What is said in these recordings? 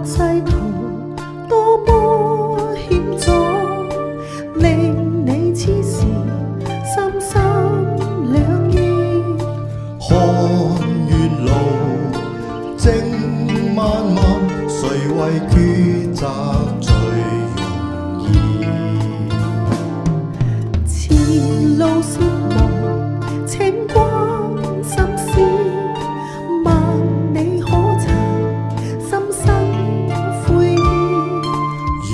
世途多麼險阻，令你痴時心心兩意。看月路正漫漫，誰為抉擇最容易？前路是夢，請關心思，問你可曾心生悔意？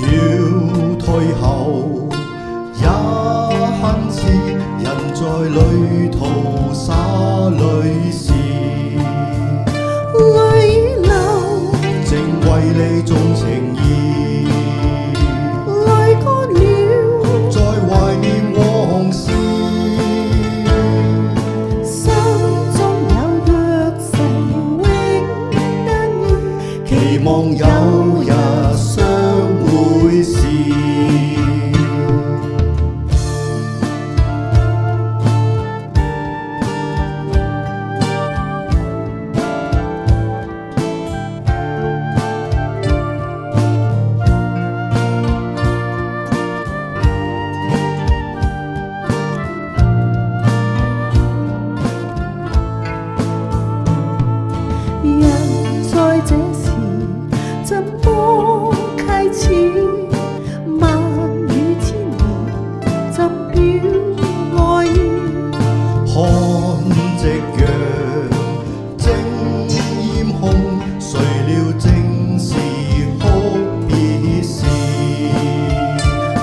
要退後也恨遲，人在旅途灑淚時，淚已流，正為你種情意。淚乾了，在懷念往事，心中有若成永得意，期望有日相會時。人在這時怎麼啟齒？萬語千言怎表愛意？看夕陽正豔紅，誰料正是哭別時。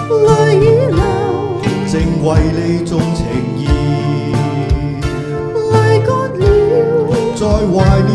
淚已流，正為你種情意。淚乾了，在懷念